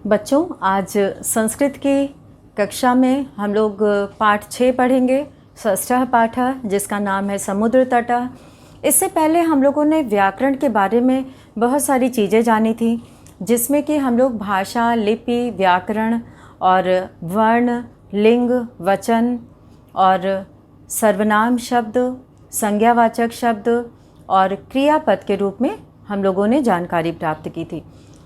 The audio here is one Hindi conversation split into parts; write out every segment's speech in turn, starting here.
बच्चों, आज संस्कृत की कक्षा में हम लोग पाठ 6 पढ़ेंगे। षष्ठः पाठः, जिसका नाम है समुद्र तटः। इससे पहले हम लोगों ने व्याकरण के बारे में बहुत सारी चीज़ें जानी थी, जिसमें कि हम लोग भाषा, लिपि, व्याकरण और वर्ण, लिंग, वचन और सर्वनाम शब्द, संज्ञावाचक शब्द और क्रियापद के रूप में हम लोगों ने जानकारी प्राप्त की थी।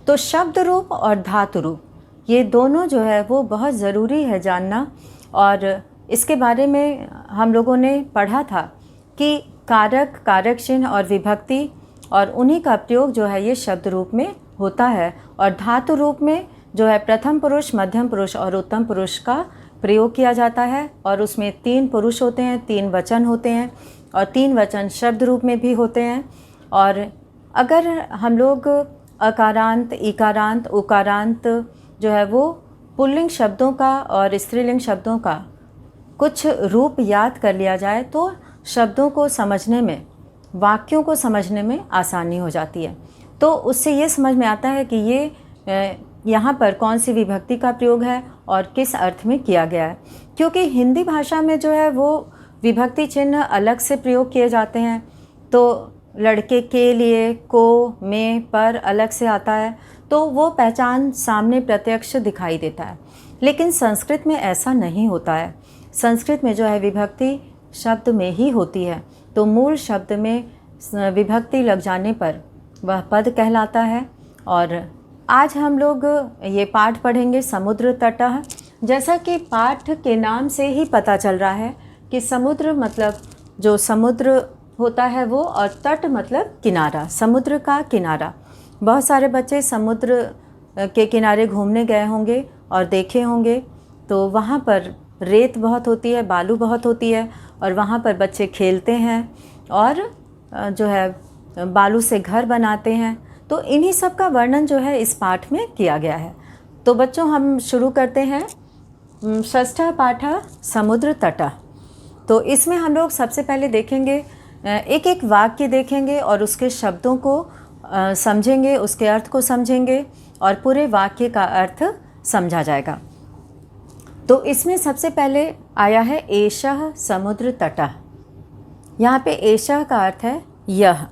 तो शब्द रूप और धातु रूप ये दोनों जो है वो बहुत ज़रूरी है जानना। और इसके बारे में हम लोगों ने पढ़ा था कि कारक, कारक चिन्ह और विभक्ति और उन्हीं का प्रयोग जो है ये शब्द रूप में होता है। और धातु रूप में जो है प्रथम पुरुष, मध्यम पुरुष और उत्तम पुरुष का प्रयोग किया जाता है। और उसमें 3 पुरुष होते हैं, 3 वचन होते हैं और 3 वचन शब्द रूप में भी होते हैं। और अगर हम लोग अकारांत, इकारांत, उकारांत जो है वो पुल्लिंग शब्दों का और स्त्रीलिंग शब्दों का कुछ रूप याद कर लिया जाए तो शब्दों को समझने में, वाक्यों को समझने में आसानी हो जाती है। तो उससे ये समझ में आता है कि ये यहाँ पर कौन सी विभक्ति का प्रयोग है और किस अर्थ में किया गया है। क्योंकि हिंदी भाषा में जो है वो विभक्ति चिन्ह अलग से प्रयोग किए जाते हैं। तो लड़के के लिए, को, में, पर अलग से आता है, तो वो पहचान सामने प्रत्यक्ष दिखाई देता है। लेकिन संस्कृत में ऐसा नहीं होता है। संस्कृत में जो है विभक्ति शब्द में ही होती है। तो मूल शब्द में विभक्ति लग जाने पर वह पद कहलाता है। और आज हम लोग ये पाठ पढ़ेंगे समुद्र तटः। जैसा कि पाठ के नाम से ही पता चल रहा है कि समुद्र मतलब जो समुद्र होता है वो, और तट मतलब किनारा, समुद्र का किनारा। बहुत सारे बच्चे समुद्र के किनारे घूमने गए होंगे और देखे होंगे। तो वहाँ पर रेत बहुत होती है, बालू बहुत होती है और वहाँ पर बच्चे खेलते हैं और जो है बालू से घर बनाते हैं। तो इन्हीं सब का वर्णन जो है इस पाठ में किया गया है। तो बच्चों, हम शुरू करते हैं षष्ठः पाठः समुद्र तटः। तो इसमें हम लोग सबसे पहले देखेंगे, एक एक वाक्य देखेंगे और उसके शब्दों को समझेंगे, उसके अर्थ को समझेंगे और पूरे वाक्य का अर्थ समझा जाएगा। तो इसमें सबसे पहले आया है एषः समुद्र तटः। यहाँ पे एषः का अर्थ है यह,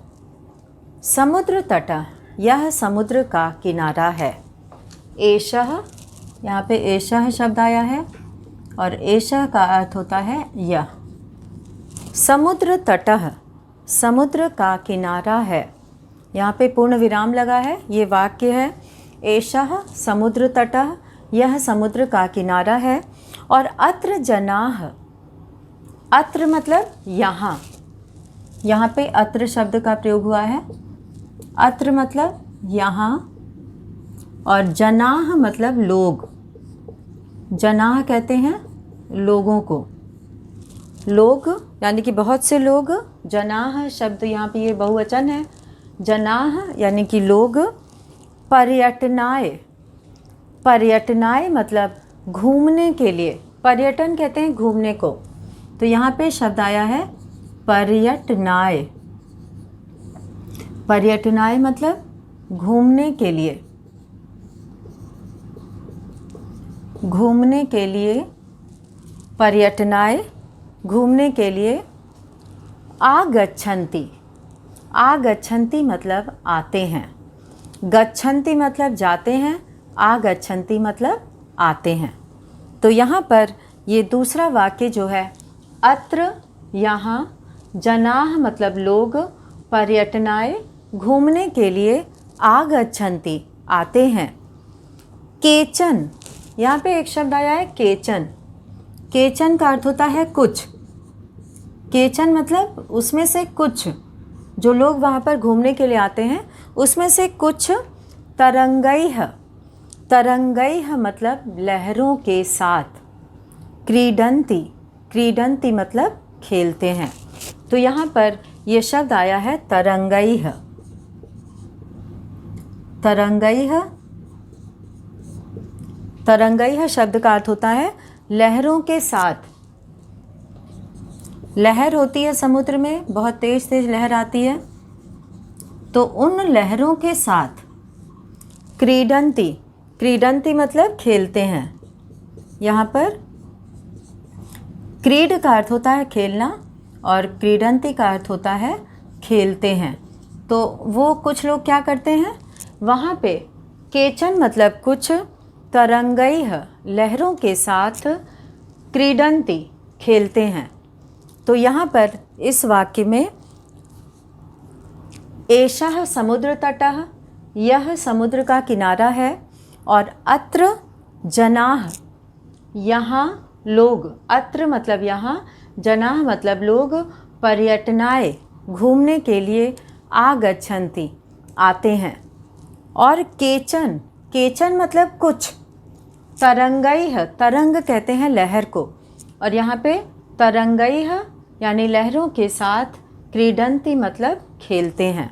समुद्र तटः यह समुद्र का किनारा है। एषः, यहाँ पे एषः शब्द आया है और एषः का अर्थ होता है यह। समुद्र तटः समुद्र का किनारा है। यहाँ पे पूर्ण विराम लगा है। ये वाक्य है एषः समुद्र तटः यह समुद्र का किनारा है। और अत्र जनाः, अत्र मतलब यहाँ, यहाँ पे अत्र शब्द का प्रयोग हुआ है। अत्र मतलब यहाँ और जनाः मतलब लोग। जनाः कहते हैं लोगों को, लोग यानी कि बहुत से लोग। जनाः शब्द यहाँ पे ये बहुवचन है। जनाः यानी कि लोग। पर्यटनाय, पर्यटनाय मतलब घूमने के लिए। पर्यटन कहते हैं घूमने को। तो यहाँ पे शब्द आया है पर्यटनाय। पर्यटनाय मतलब घूमने के लिए, घूमने के लिए। पर्यटनाय घूमने के लिए। आगच्छन्ति, आगच्छन्ति मतलब आते हैं। गच्छन्ति मतलब जाते हैं, आगच्छन्ति मतलब आते हैं। तो यहाँ पर ये दूसरा वाक्य जो है, अत्र यहाँ, जनाः मतलब लोग, पर्यटनाय घूमने के लिए, आगच्छन्ति आते हैं। केचन, यहाँ पे एक शब्द आया है केचन। केचन का अर्थ होता है कुछ। केचन मतलब उसमें से कुछ, जो लोग वहाँ पर घूमने के लिए आते हैं उसमें से कुछ। तरंगैः, तरंगैः मतलब लहरों के साथ। क्रीडन्ति, क्रीडन्ति मतलब खेलते हैं। तो यहाँ पर ये शब्द आया है तरंगैः। तरंगैः, तरंगैः शब्द का अर्थ होता है लहरों के साथ। लहर होती है समुद्र में, बहुत तेज तेज लहर आती है। तो उन लहरों के साथ क्रीडन्ति, क्रीडन्ति मतलब खेलते हैं। यहाँ पर क्रीड का अर्थ होता है खेलना और क्रीडन्ति का अर्थ होता है खेलते हैं। तो वो कुछ लोग क्या करते हैं, वहाँ पे केचन मतलब कुछ, तरंगैः लहरों के साथ, क्रीडन्ति खेलते हैं। तो यहाँ पर इस वाक्य में एषः समुद्र तटः, यह समुद्र का किनारा है, और अत्र जनाः यहाँ लोग, अत्र मतलब यहाँ, जनाः मतलब लोग, पर्यटनाय घूमने के लिए, आगच्छन्ति आते हैं। और केचन, केचन मतलब कुछ, तरंगैः तरंग कहते हैं लहर को, और यहाँ पे तरंगैः यानी लहरों के साथ, क्रीडन्ति मतलब खेलते हैं।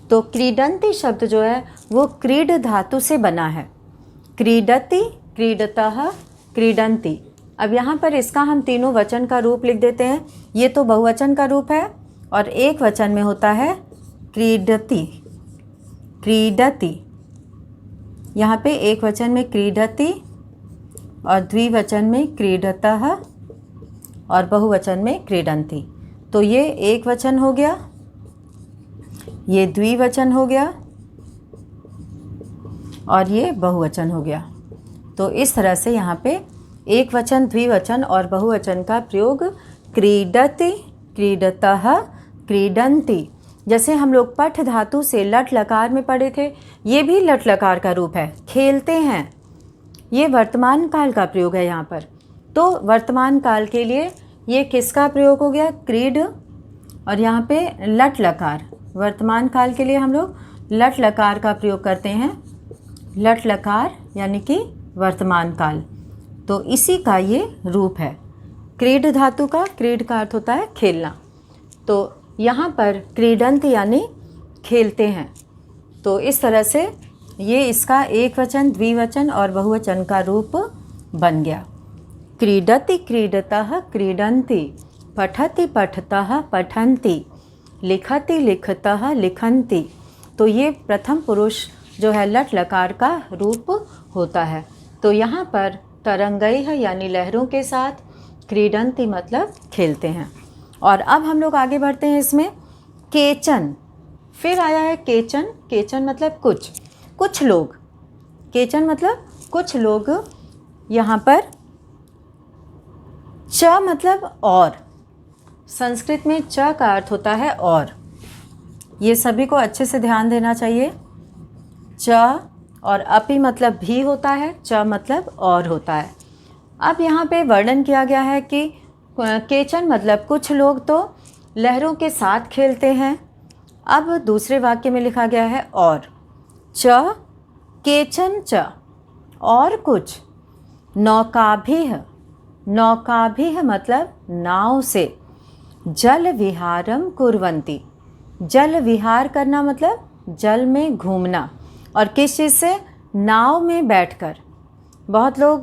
तो क्रीडन्ति शब्द जो है वो क्रीड धातु से बना है। क्रीडति, क्रीडतः, क्रीडन्ति। अब यहाँ पर इसका हम तीनों वचन का रूप लिख देते हैं। ये तो बहुवचन का रूप है और एक वचन में होता है क्रीडति, क्रीडति। यहाँ पे एक वचन में क्रीडति और द्विवचन में क्रीडतः और बहुवचन में क्रीडन्ति। तो ये एक वचन हो गया, ये द्विवचन हो गया और ये बहुवचन हो गया। तो इस तरह से यहाँ पे एक वचन, द्विवचन और बहुवचन का प्रयोग क्रीडति, क्रीडतः, क्रीडन्ति। जैसे हम लोग पठ धातु से लट लकार में पढ़े थे, ये भी लट लकार का रूप है, खेलते हैं। ये वर्तमान काल का प्रयोग है यहाँ पर। तो वर्तमान काल के लिए ये किसका प्रयोग हो गया, क्रीड, और यहाँ पे लट लकार। वर्तमान काल के लिए हम लोग लट लकार का प्रयोग करते हैं, लट लकार यानी कि वर्तमान काल। तो इसी का ये रूप है। क्रीड धातु का, क्रीड का अर्थ होता है खेलना। तो यहाँ पर क्रीडन्ति यानी खेलते हैं। तो इस तरह से ये इसका एक वचन, द्विवचन और बहुवचन का रूप बन गया। क्रीडति, क्रीडतः, क्रीडन्ति, पठति, पठतः, पठन्ति, लिखति, लिखतः, लिखन्ति। तो ये प्रथम पुरुष जो है लट लकार का रूप होता है। तो यहाँ पर तरंगैः यानी लहरों के साथ, क्रीडन्ति मतलब खेलते हैं। और अब हम लोग आगे बढ़ते हैं इसमें। केचन, फिर आया है केचन। केचन मतलब कुछ, कुछ लोग। केचन मतलब कुछ लोग। यहाँ पर च मतलब और। संस्कृत में च का अर्थ होता है और। ये सभी को अच्छे से ध्यान देना चाहिए। च और अपि मतलब भी होता है, च मतलब और होता है। अब यहाँ पे वर्णन किया गया है कि केचन मतलब कुछ लोग तो लहरों के साथ खेलते हैं। अब दूसरे वाक्य में लिखा गया है और। च केचन च, और कुछ। नौकाभिः, नौकाभिः मतलब नाव से। जल विहारम कुर्वन्ति, जल विहार करना मतलब जल में घूमना। और किस चीज़ से, नाव में बैठकर। बहुत लोग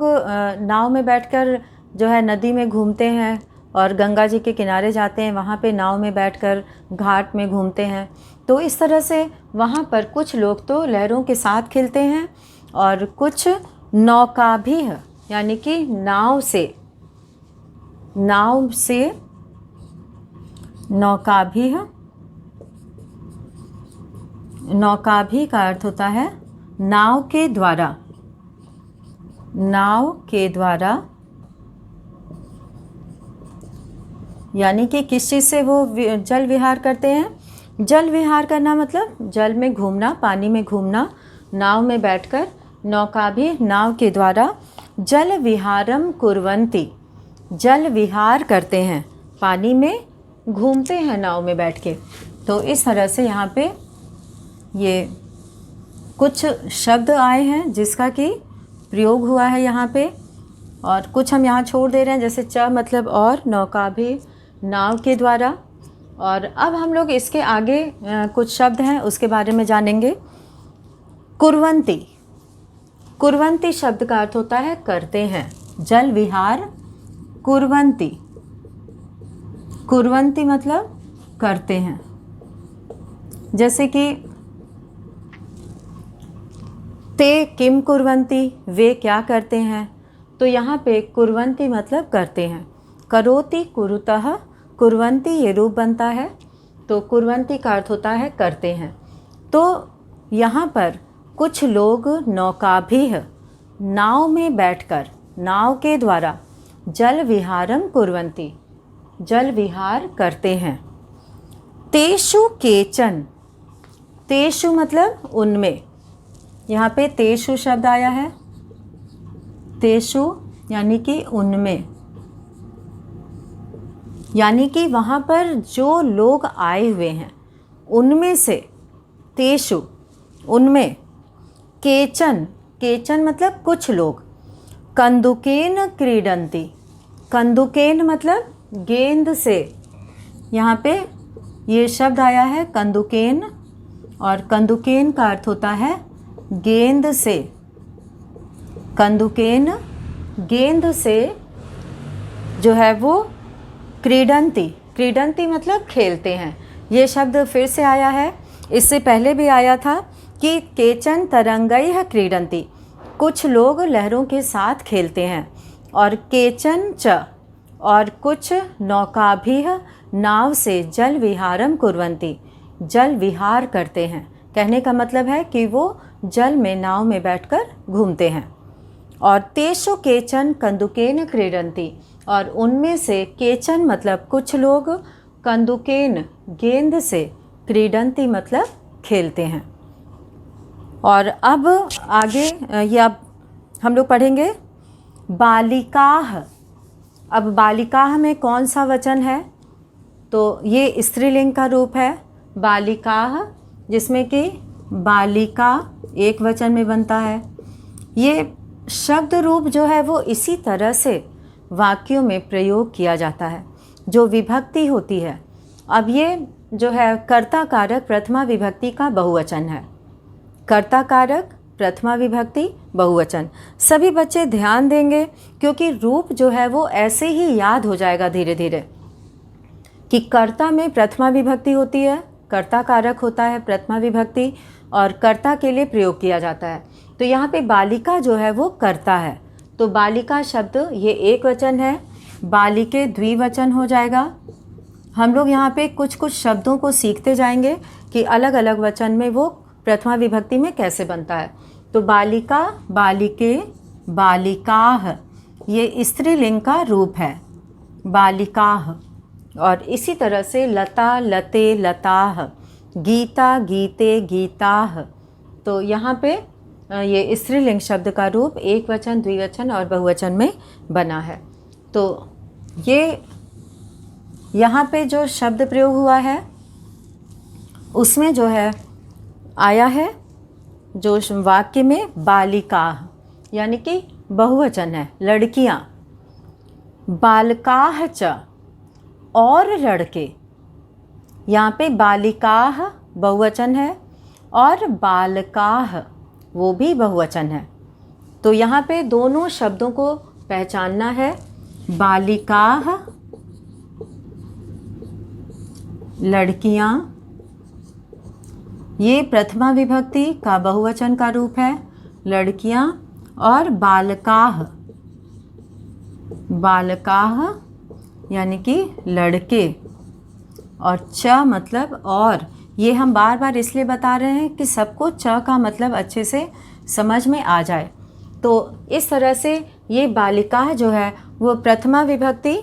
नाव में बैठकर जो है नदी में घूमते हैं और गंगा जी के किनारे जाते हैं, वहाँ पे नाव में बैठकर घाट में घूमते हैं। तो इस तरह से वहाँ पर कुछ लोग तो लहरों के साथ खेलते हैं और कुछ नौकाभिः यानी कि नाव से, नाव से, नौकाभिः, नौकाभिः का अर्थ होता है नाव के द्वारा, नाव के द्वारा। यानी कि किस चीज़ से वो जल विहार करते हैं। जल विहार करना मतलब जल में घूमना, पानी में घूमना, नाव में बैठकर। नौकाभिः नाव के द्वारा। जल विहारम कुर्वन्ति, जल विहार करते हैं, पानी में घूमते हैं नाव में बैठ के। तो इस तरह से यहाँ पे ये कुछ शब्द आए हैं जिसका कि प्रयोग हुआ है यहाँ पे, और कुछ हम यहाँ छोड़ दे रहे हैं, जैसे च मतलब और, नौकाभिः नाव के द्वारा। और अब हम लोग इसके आगे कुछ शब्द हैं उसके बारे में जानेंगे। कुर्वन्ति, कुर्वन्ति शब्द का अर्थ होता है करते हैं। जल विहार कुर्वन्ति, कुर्वन्ति मतलब करते हैं। जैसे कि ते किम कुर्वन्ति, वे क्या करते हैं। तो यहाँ पे कुर्वन्ति मतलब करते हैं। करोति कुरुतः, कुर्वन्ति ये रूप बनता है, तो कुर्वन्ति का अर्थ होता है करते हैं। तो यहाँ पर कुछ लोग नौकाभिः, नाव में बैठकर, नाव के द्वारा जल विहारम कुर्वन्ति, जल विहार करते हैं। तेषु केचन, तेषु मतलब उनमें, यहाँ पे तेषु शब्द आया है, तेषु यानी कि उनमें, यानी कि वहाँ पर जो लोग आए हुए हैं उनमें से, तेषु उनमें, केचन, केचन मतलब कुछ लोग, कंदुकेन क्रीडन्ति, कंदुकेन मतलब गेंद से, यहाँ पे ये शब्द आया है कंदुकेन, और कंदुकेन का अर्थ होता है गेंद से। कंदुकेन गेंद से जो है वो क्रीडन्ति, क्रीडन्ति मतलब खेलते हैं। ये शब्द फिर से आया है, इससे पहले भी आया था कि केचन तरंगैः क्रीडन्ति, कुछ लोग लहरों के साथ खेलते हैं। और केचन च, और कुछ नौकाभिः, नाव से जल विहारम कुर्वन्ति, जल विहार करते हैं। कहने का मतलब है कि वो जल में, नाव में बैठकर घूमते हैं। और तेषु केचन कंदुकेन क्रीडन्ति, और उनमें से केचन मतलब कुछ लोग, कंदुकेन गेंद से, क्रीडन्ति मतलब खेलते हैं। और अब आगे ये अब हम लोग पढ़ेंगे बालिकाः। अब बालिकाः में कौन सा वचन है, तो ये स्त्रीलिंग का रूप है बालिकाः, जिसमें कि बालिका एक वचन में बनता है। ये शब्द रूप जो है वो इसी तरह से वाक्यों में प्रयोग किया जाता है, जो विभक्ति होती है। अब ये जो है कर्ता कारक प्रथमा विभक्ति का बहुवचन है, कर्ता कारक प्रथमा विभक्ति बहुवचन। सभी बच्चे ध्यान देंगे, क्योंकि रूप जो है वो ऐसे ही याद हो जाएगा धीरे धीरे, कि कर्ता में प्रथमा विभक्ति होती है, कर्ता कारक होता है प्रथमा विभक्ति, और कर्ता के लिए प्रयोग किया जाता है। तो यहाँ पे बालिका जो है वो कर्ता है, तो बालिका शब्द ये एक वचन है, बालिके द्विवचन हो जाएगा। हम लोग यहाँ पे कुछ कुछ शब्दों को सीखते जाएंगे कि अलग अलग वचन में वो प्रथमा विभक्ति में कैसे बनता है। तो बालिका, बालिके, बालिकाः, ये स्त्रीलिंग का रूप है बालिकाः। और इसी तरह से लता, लते, लताः, गीता, गीते, गीताः। तो यहाँ पे ये स्त्रीलिंग शब्द का रूप एक वचन, द्विवचन और बहुवचन में बना है। तो ये यहाँ पे जो शब्द प्रयोग हुआ है उसमें जो है आया है जो वाक्य में बालिकाः, यानी कि बहुवचन है, लड़कियाँ। बालकाः च, और लड़के। यहाँ पे बालिकाः बहुवचन है और बालकाः वो भी बहुवचन है। तो यहाँ पे दोनों शब्दों को पहचानना है। बालिकाः लड़कियाँ, ये प्रथमा विभक्ति का बहुवचन का रूप है लड़कियाँ। और बालकाः, बालकाः यानी कि लड़के। और च मतलब और, ये हम बार बार इसलिए बता रहे हैं कि सबको च का मतलब अच्छे से समझ में आ जाए। तो इस तरह से ये बालिका जो है वो प्रथमा विभक्ति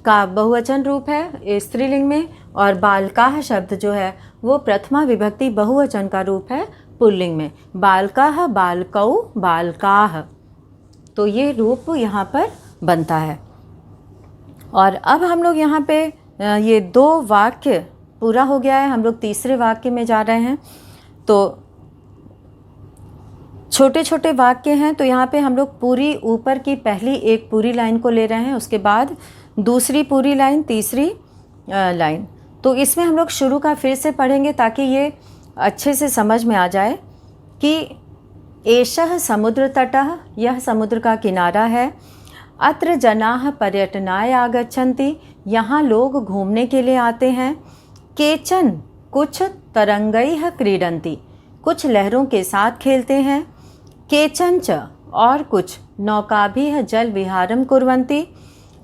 का बहुवचन रूप है स्त्रीलिंग में, और बालकाः शब्द जो है वो प्रथमा विभक्ति बहुवचन का रूप है पुल्लिंग में। बालकाः, बालकौ, बालकाः। तो ये रूप यहाँ पर बनता है। और अब हम लोग यहाँ पे ये दो वाक्य पूरा हो गया है, हम लोग तीसरे वाक्य में जा रहे हैं। तो छोटे छोटे वाक्य हैं, तो यहाँ पे हम लोग पूरी ऊपर की पहली एक पूरी लाइन को ले रहे हैं, उसके बाद दूसरी पूरी लाइन, तीसरी लाइन। तो इसमें हम लोग शुरू का फिर से पढ़ेंगे ताकि ये अच्छे से समझ में आ जाए कि एषः समुद्र तटः, यह समुद्र का किनारा है। अत्र जनाः पर्यटनाय आगच्छन्ति, यहाँ लोग घूमने के लिए आते हैं। केचन कुछ तरंगैः क्रीडन्ति, कुछ लहरों के साथ खेलते हैं। केचन च और कुछ नौकाभिः जल विहारम कुर्वन्ति,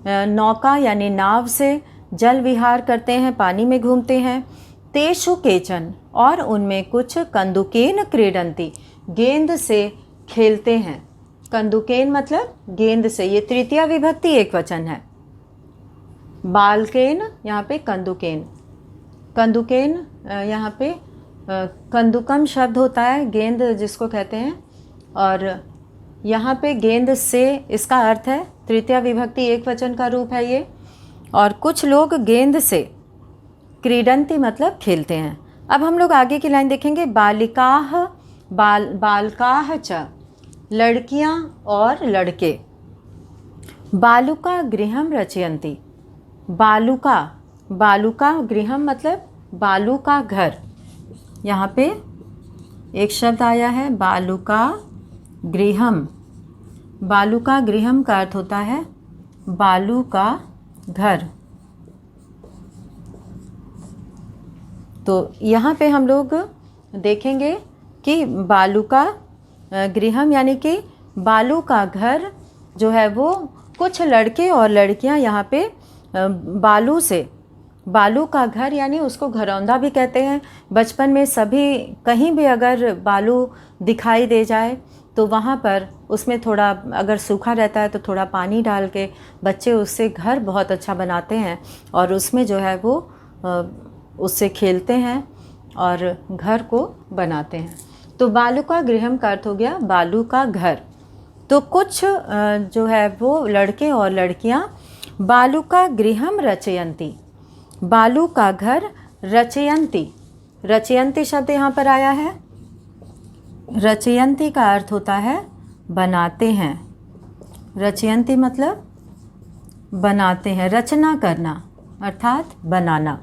नौका यानी नाव से जल विहार करते हैं, पानी में घूमते हैं। तेषु केचन और उनमें कुछ कंदुकेन क्रीडन्ति, गेंद से खेलते हैं। कंदुकेन मतलब गेंद से, ये तृतीया विभक्ति एक वचन है। बालकेन यहाँ पे कंदुकेन, कंदुकेन यहाँ पे कंदुकम शब्द होता है गेंद जिसको कहते हैं, और यहाँ पे गेंद से इसका अर्थ है तृतीया विभक्ति एक वचन का रूप है ये। और कुछ लोग गेंद से क्रीडन्ति मतलब खेलते हैं। अब हम लोग आगे की लाइन देखेंगे। बालिकाः बालकाः च, लड़कियाँ और लड़के। बालुका गृहम रचयन्ति, बालुका, बालुका गृहम मतलब बालू का घर। यहाँ पे एक शब्द आया है बालुका गृहम। बालुका गृहम का अर्थ होता है बालू का घर। तो यहाँ पे हम लोग देखेंगे कि बालुका गृहम यानी कि बालू का घर जो है वो कुछ लड़के और लड़कियाँ यहाँ पे बालू से, बालू का घर यानी उसको घरौंदा भी कहते हैं। बचपन में सभी कहीं भी अगर बालू दिखाई दे जाए तो वहाँ पर उसमें थोड़ा अगर सूखा रहता है तो थोड़ा पानी डाल के बच्चे उससे घर बहुत अच्छा बनाते हैं और उसमें जो है वो उससे खेलते हैं और घर को बनाते हैं। तो बालू का गृहम का अर्थ हो गया बालू का घर। तो कुछ जो है वो लड़के और लड़कियाँ बालू का गृहम रचयन्ति, बालू का घर रचयन्ति। रचयन्ति शब्द यहाँ पर आया है। रचयन्ति का अर्थ होता है बनाते हैं। रचयन्ति मतलब बनाते हैं, रचना करना अर्थात बनाना।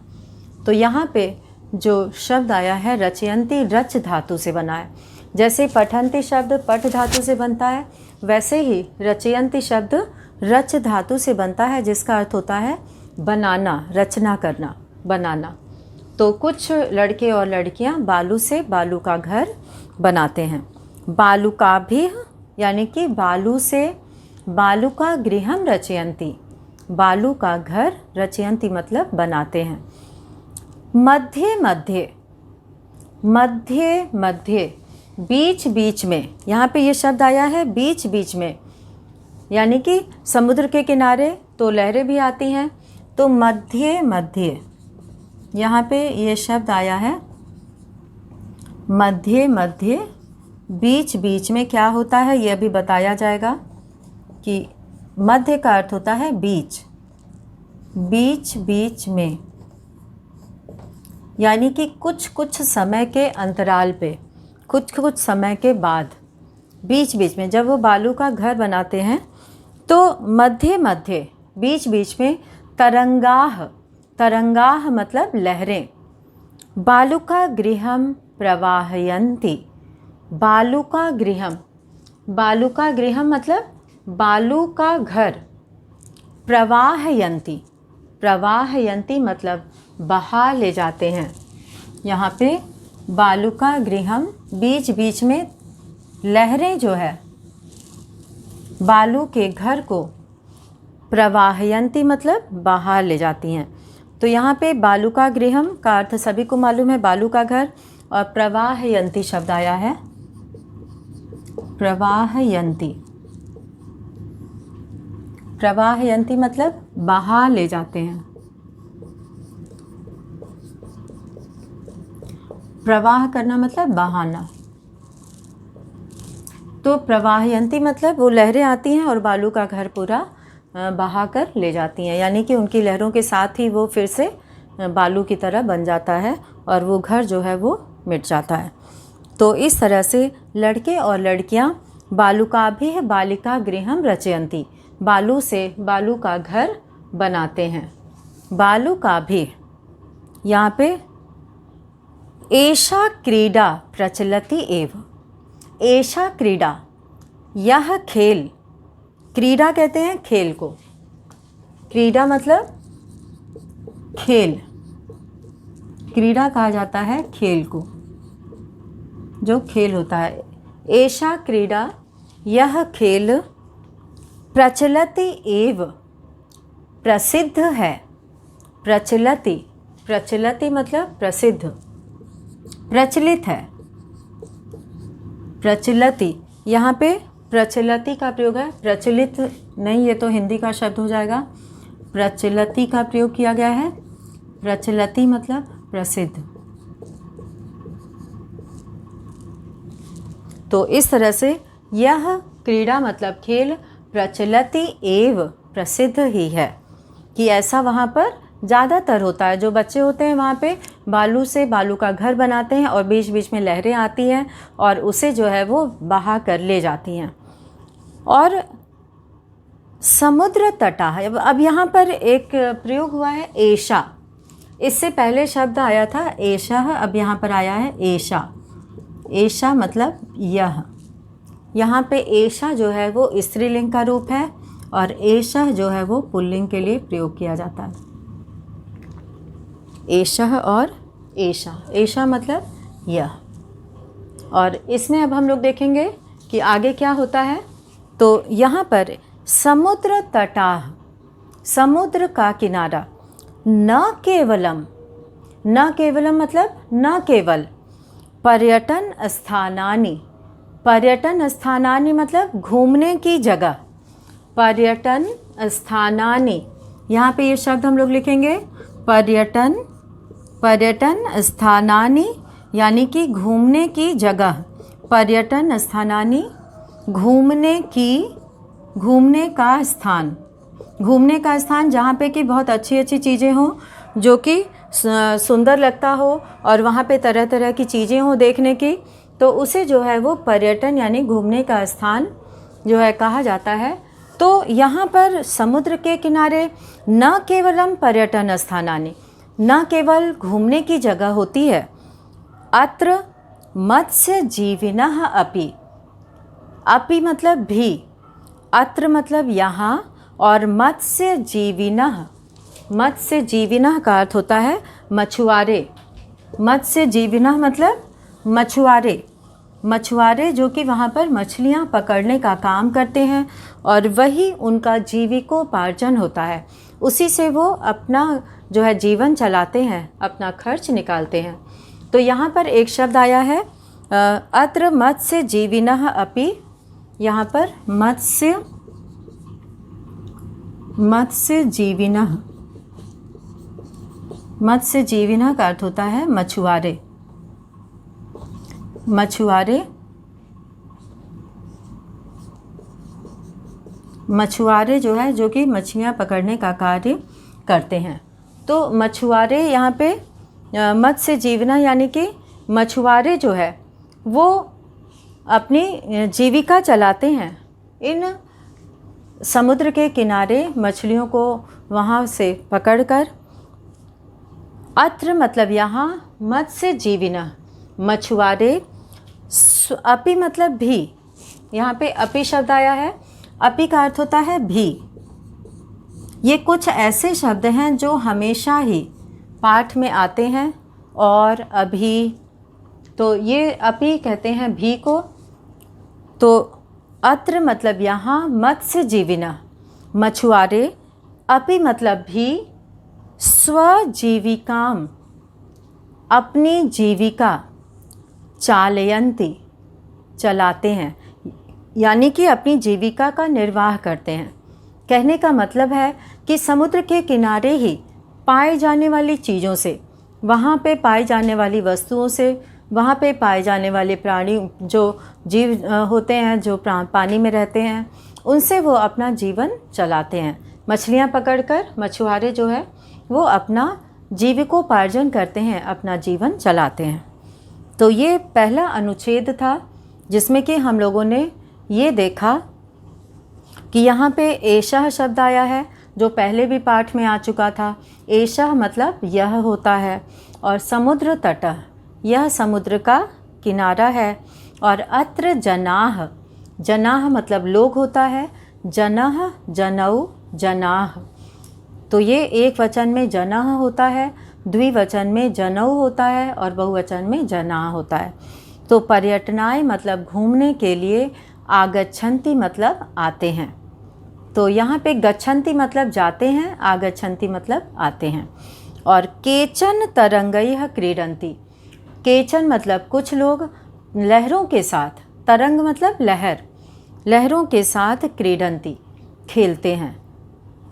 तो यहाँ पे जो शब्द आया है रचयन्ति रच धातु से बना है। जैसे पठन्ति शब्द पठ धातु से बनता है, वैसे ही रचयन्ति शब्द रच धातु से बनता है, जिसका अर्थ होता है बनाना, रचना करना, बनाना। तो कुछ लड़के और लड़कियां बालू से बालू का घर बनाते हैं। बालू का भी यानी कि बालू से बालू का गृहम रचयन्ति, बालू का घर रचयन्ति मतलब बनाते हैं। मध्य मध्य, मध्य मध्य बीच बीच में, यहाँ पे ये शब्द आया है बीच बीच में, यानी कि समुद्र के किनारे तो लहरें भी आती हैं। तो मध्य मध्य यहाँ पे ये शब्द आया है मध्य मध्य, बीच बीच में क्या होता है ये अभी बताया जाएगा कि मध्य का अर्थ होता है बीच, बीच बीच में यानी कि कुछ कुछ समय के अंतराल पे, कुछ कुछ समय के बाद, बीच बीच में जब वो बालू का घर बनाते हैं तो मध्य मध्य बीच बीच में तरंगाह, तरंगाह मतलब लहरें। बालू का गृहम प्रवाहयन्ति, बालू का गृहम, बालू का गृहम मतलब बालू का घर। प्रवाहयन्ति, प्रवाहयन्ति मतलब बहा ले जाते हैं। यहाँ पे बालू का गृहम बीच बीच में लहरें जो है बालू के घर को प्रवाहयन्ति मतलब बहा ले जाती हैं। तो यहाँ पे बालू का गृहम का अर्थ सभी को मालूम है बालू का घर, और प्रवाहयन्ति शब्द आया है प्रवाहयन्ति, प्रवाहयन्ति मतलब बहा ले जाते हैं। प्रवाह करना मतलब बहाना। तो प्रवाहयन्ति मतलब वो लहरें आती हैं और बालू का घर पूरा बहा कर ले जाती हैं, यानी कि उनकी लहरों के साथ ही वो फिर से बालू की तरह बन जाता है और वो घर जो है वो मिट जाता है। तो इस तरह से लड़के और लड़कियां बालू का भी बालिका गृहम रचयन्ति, बालू से बालू का घर बनाते हैं। बालू का भी यहाँ पे एषा क्रीडा प्रचलति एव, एषा क्रीडा यह खेल, क्रीडा कहते हैं खेल को, क्रीडा मतलब खेल, क्रीडा कहा जाता है खेल को, जो खेल होता है। एषा क्रीडा यह खेल प्रचलति एव प्रसिद्ध है। प्रचलति, प्रचलति मतलब प्रसिद्ध, प्रचलित है। प्रचलति, यहाँ पे प्रचलति का प्रयोग है, प्रचलित नहीं, ये तो हिंदी का शब्द हो जाएगा। प्रचलति का प्रयोग किया गया है। प्रचलति मतलब प्रसिद्ध। तो इस तरह से यह क्रीड़ा मतलब खेल प्रचलति एव प्रसिद्ध ही है, कि ऐसा वहाँ पर ज़्यादातर होता है। जो बच्चे होते हैं वहाँ पे बालू से बालू का घर बनाते हैं और बीच बीच में लहरें आती हैं और उसे जो है वो बहा कर ले जाती हैं। और समुद्र तटा है। अब यहाँ पर एक प्रयोग हुआ है एषा। इससे पहले शब्द आया था एषा, अब यहाँ पर आया है एषा। एषा मतलब यह। यहाँ पे एषा जो है वो स्त्रीलिंग का रूप है और एषः जो है वो पुल्लिंग के लिए प्रयोग किया जाता है। एषः और एषा। एषा मतलब यह। और इसमें अब हम लोग देखेंगे कि आगे क्या होता है। तो यहाँ पर समुद्र तटाह, समुद्र का किनारा, न केवलम, न केवलम मतलब न केवल, पर्यटन स्थानानि, पर्यटन स्थानानि मतलब घूमने की जगह, पर्यटन स्थानानि, यहाँ पे ये शब्द हम लोग लिखेंगे पर्यटन, पर्यटन स्थानानि यानी कि घूमने की जगह, पर्यटन स्थानानि घूमने की, घूमने का स्थान, घूमने का स्थान जहाँ पे कि बहुत अच्छी अच्छी चीज़ें हों, जो कि सुंदर लगता हो और वहाँ पे तरह तरह की चीज़ें हों देखने की, तो उसे जो है वो पर्यटन यानी घूमने का स्थान जो है कहा जाता है। तो यहाँ पर समुद्र के किनारे न केवलम पर्यटन स्थानानि, न केवल घूमने की जगह होती है, अत्र मत्स्य जीविनः अपि, अपि मतलब भी, अत्र मतलब यहाँ, और मत्स्य जीविनः, मत्स्य जीविनः का अर्थ होता है मछुआरे। मत्स्य जीविनः मतलब मछुआरे, मछुआरे जो कि वहाँ पर मछलियाँ पकड़ने का काम करते हैं और वही उनका जीविकोपार्जन होता है, उसी से वो अपना जो है जीवन चलाते हैं, अपना खर्च निकालते हैं। तो यहाँ पर एक शब्द आया है अत्र मत्स्य जीविनः अपि, यहाँ पर मत्स्य, मत्स्य जीविनः, मत्स्य जीविनः का अर्थ होता है मछुआरे। मछुआरे, मछुआरे जो है जो कि मछलियाँ पकड़ने का कार्य करते हैं। तो मछुआरे यहाँ पे मत्स्य जीविना यानी कि मछुआरे जो है वो अपनी जीविका चलाते हैं इन समुद्र के किनारे मछलियों को वहाँ से पकड़कर। अत्र मतलब यहाँ, मत्स्य जीविना मछुआरे, अपि मतलब भी, यहाँ पे अपि शब्द आया है, अपि का अर्थ होता है भी। ये कुछ ऐसे शब्द हैं जो हमेशा ही पाठ में आते हैं और अभी, तो ये अपि कहते हैं भी को। तो अत्र मतलब यहाँ, मत्स्य जीविना मछुआरे, अपि मतलब भी, स्वजीविकाम अपनी जीविका, चालयन्ति चलाते हैं, यानी कि अपनी जीविका का निर्वाह करते हैं। कहने का मतलब है कि समुद्र के किनारे ही पाए जाने वाली चीज़ों से, वहाँ पे पाई जाने वाली वस्तुओं से, वहाँ पे पाए जाने वाले प्राणी जो जीव होते हैं, जो पानी में रहते हैं, उनसे वो अपना जीवन चलाते हैं। मछलियाँ पकड़कर मछुआरे जो है वो अपना जीविकोपार्जन करते हैं, अपना जीवन चलाते हैं। तो ये पहला अनुच्छेद था जिसमें कि हम लोगों ने ये देखा कि यहाँ पे एषः शब्द आया है जो पहले भी पाठ में आ चुका था। एषः मतलब यह होता है, और समुद्र तटः यह समुद्र का किनारा है, और अत्र जनाः, जनाः मतलब लोग होता है, जनः जनौ जनाः। तो ये एक वचन में जनः होता है, द्विवचन में जनौ होता है और बहुवचन में जना होता है। तो पर्यटनाय मतलब घूमने के लिए, आगच्छन्ति मतलब आते हैं। तो यहाँ पे गच्छन्ति मतलब जाते हैं, आगच्छन्ति मतलब आते हैं। और केचन तरंगैः क्रीडन्ति, केचन मतलब कुछ लोग लहरों के साथ, तरंग मतलब लहर, लहरों के साथ क्रीडन्ति खेलते हैं।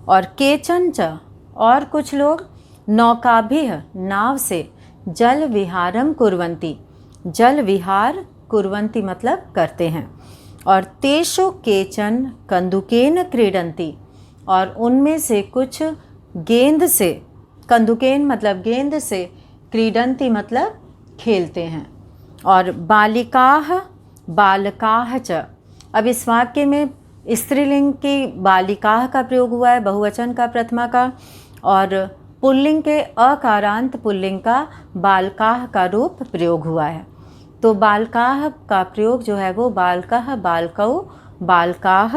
और केचन च और कुछ लोग नौकाभिः नाव से जल विहारम कुर्वन्ति, जल विहार कुर्वन्ति मतलब करते हैं। और तेषु केचन कंदुकेन क्रीडन्ति, और उनमें से कुछ गेंद से, कंदुकेन मतलब गेंद से, क्रीडन्ति मतलब खेलते हैं। और बालिकाः बालकाः च, अब इस वाक्य में स्त्रीलिंग की बालिकाः का प्रयोग हुआ है, बहुवचन का प्रथमा का, और पुल्लिंग के अकारांत पुल्लिंग का बालकाः का रूप प्रयोग हुआ है। तो बालकाः का प्रयोग जो है वो बालकः, बालकौ, बालकाः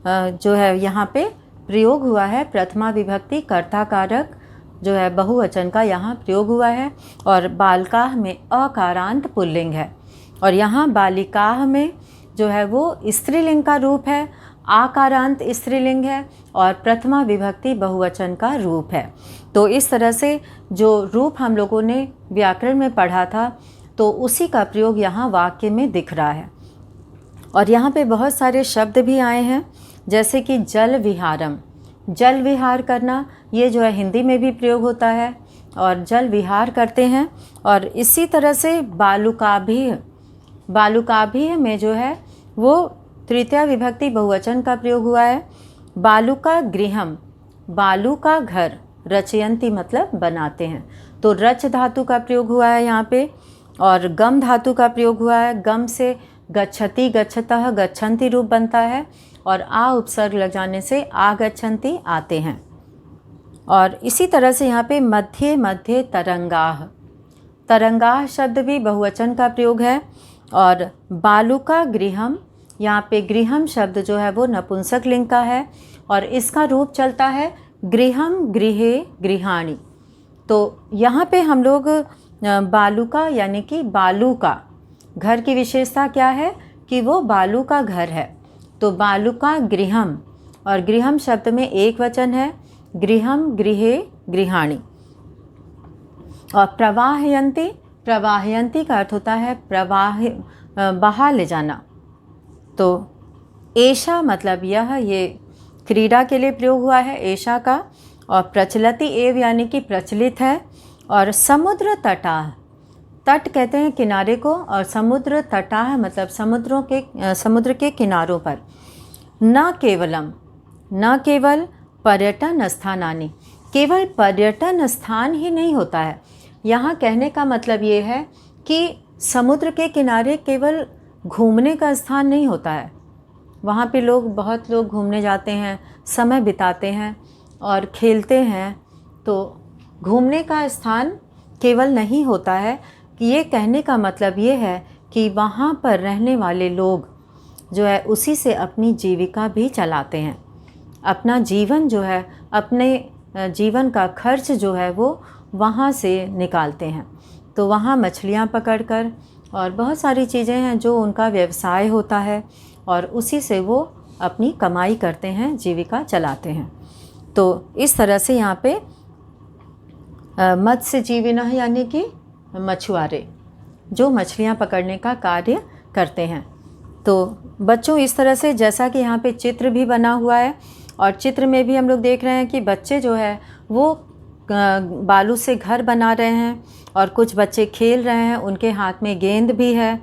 जो है यहाँ पे प्रयोग हुआ है। प्रथमा विभक्ति कर्ता कारक जो है बहुवचन का यहाँ प्रयोग हुआ है। और बालकाः में अकारांत पुल्लिंग है, और यहाँ बालिकाः में जो है वो स्त्रीलिंग का रूप है, आकारांत स्त्रीलिंग है, और प्रथमा विभक्ति बहुवचन का रूप है। तो इस तरह से जो रूप हम लोगों ने व्याकरण में पढ़ा था, तो उसी का प्रयोग यहाँ वाक्य में दिख रहा है। और यहाँ पे बहुत सारे शब्द भी आए हैं, जैसे कि जल विहारम, जल विहार करना, ये जो है हिंदी में भी प्रयोग होता है और जल विहार करते हैं। और इसी तरह से बालुकाभिः, बालुकाभिः में जो है वो तृतीया विभक्ति बहुवचन का प्रयोग हुआ है। बालुका गृहम, बालू का घर, रचयन्ति मतलब बनाते हैं, तो रच धातु का प्रयोग हुआ है यहाँ पे। और गम धातु का प्रयोग हुआ है, गम से गच्छति, गच्छतः, गच्छन्ति रूप बनता है, और आ उपसर्ग लग जाने से आगच्छन्ति आते हैं। और इसी तरह से यहाँ पे मध्ये मध्ये तरंगाः, तरंगाः शब्द भी बहुवचन का प्रयोग है। और बालुका गृहम, यहाँ पे गृहम शब्द जो है वो नपुंसक लिंग का है, और इसका रूप चलता है गृहम, गृहे, गृहाणि। तो यहाँ पे हम लोग बालुका यानी कि बालू का घर की विशेषता क्या है कि वो बालू का घर है। तो बालुका गृहम, और गृहम शब्द में एक वचन है, गृहम, गृहे, गृहाणि। और प्रवाहयन्ति, प्रवाहयन्ति का अर्थ होता है प्रवाह, बहा ले जाना। तो एषा मतलब यह, ये क्रीड़ा के लिए प्रयोग हुआ है एषा का। और प्रचलति एव यानी कि प्रचलित है। और समुद्र तटाः, तट कहते हैं किनारे को, और समुद्र तटाः मतलब समुद्रों के, समुद्र के किनारों पर। न केवलम, न केवल पर्यटन स्थानानि, केवल पर्यटन स्थान ही नहीं होता है। यहाँ कहने का मतलब ये है कि समुद्र के किनारे केवल घूमने का स्थान नहीं होता है, वहाँ पे लोग, बहुत लोग घूमने जाते हैं, समय बिताते हैं और खेलते हैं। तो घूमने का स्थान केवल नहीं होता है, कि ये कहने का मतलब ये है कि वहाँ पर रहने वाले लोग जो है उसी से अपनी जीविका भी चलाते हैं, अपना जीवन जो है, अपने जीवन का खर्च जो है वो वहाँ से निकालते हैं। तो वहाँ मछलियाँ पकड़कर और बहुत सारी चीज़ें हैं जो उनका व्यवसाय होता है, और उसी से वो अपनी कमाई करते हैं, जीविका चलाते हैं। तो इस तरह से यहाँ पे मत्स्यजीविनः यानी कि मछुआरे जो मछलियाँ पकड़ने का कार्य करते हैं। तो बच्चों, इस तरह से जैसा कि यहाँ पे चित्र भी बना हुआ है, और चित्र में भी हम लोग देख रहे हैं कि बच्चे जो है वो बालू से घर बना रहे हैं, और कुछ बच्चे खेल रहे हैं, उनके हाथ में गेंद भी है,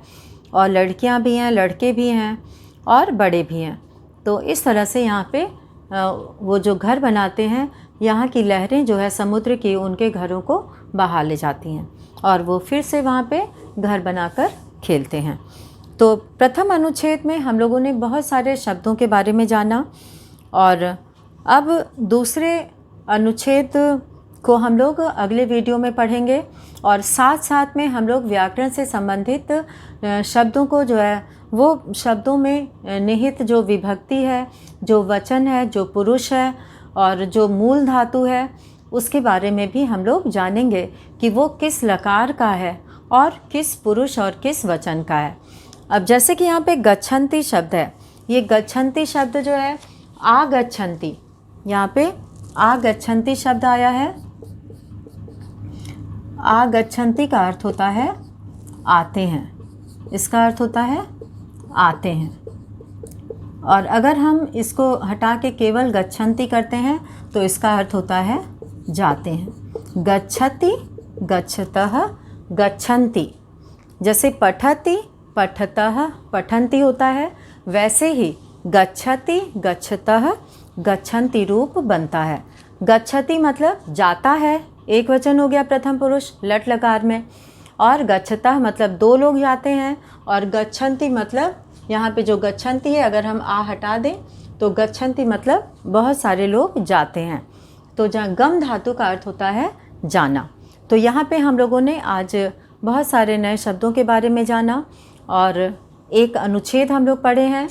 और लड़कियाँ भी हैं, लड़के भी हैं, और बड़े भी हैं। तो इस तरह से यहाँ पे वो जो घर बनाते हैं, यहाँ की लहरें जो है समुद्र की, उनके घरों को बहा ले जाती हैं, और वो फिर से वहाँ पे घर बनाकर खेलते हैं। तो प्रथम अनुच्छेद में हम लोगों ने बहुत सारे शब्दों के बारे में जाना, और अब दूसरे अनुच्छेद को हम लोग अगले वीडियो में पढ़ेंगे, और साथ साथ में हम लोग व्याकरण से संबंधित शब्दों को जो है वो शब्दों में निहित जो विभक्ति है, जो वचन है, जो पुरुष है, और जो मूल धातु है, उसके बारे में भी हम लोग जानेंगे कि वो किस लकार का है और किस पुरुष और किस वचन का है। अब जैसे कि यहाँ पे गच्छन्ति शब्द है, ये गच्छन्ति शब्द जो है आगच्छन्ति, यहाँ पे आगच्छन्ति शब्द आया है। आगच्छन्ति का अर्थ होता है आते हैं, इसका अर्थ होता है आते हैं। और अगर हम इसको हटा के केवल गच्छन्ति करते हैं तो इसका अर्थ होता है जाते हैं। गच्छति, गच्छतः, गच्छन्ति। जैसे पठति, पठतः, पठन्ति होता है, वैसे ही गच्छति, गच्छतः, गच्छन्ति रूप बनता है। गच्छति मतलब जाता है, एक वचन हो गया प्रथम पुरुष लट लकार में, और गच्छतः मतलब दो लोग जाते हैं, और गच्छन्ति मतलब यहाँ पे जो गच्छन्ति है अगर हम आ हटा दें तो गच्छन्ति मतलब बहुत सारे लोग जाते हैं। तो जहाँ गम धातु का अर्थ होता है जाना। तो यहाँ पे हम लोगों ने आज बहुत सारे नए शब्दों के बारे में जाना, और एक अनुच्छेद हम लोग पढ़े हैं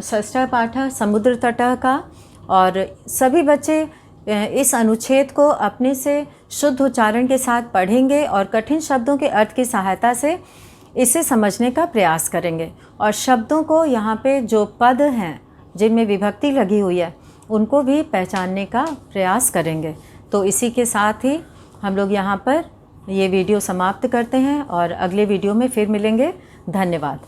षष्ठ पाठ समुद्र तटः का। और सभी बच्चे इस अनुच्छेद को अपने से शुद्ध उच्चारण के साथ पढ़ेंगे और कठिन शब्दों के अर्थ की सहायता से इसे समझने का प्रयास करेंगे, और शब्दों को यहाँ पे जो पद हैं जिनमें विभक्ति लगी हुई है उनको भी पहचानने का प्रयास करेंगे। तो इसी के साथ ही हम लोग यहाँ पर ये वीडियो समाप्त करते हैं और अगले वीडियो में फिर मिलेंगे। धन्यवाद।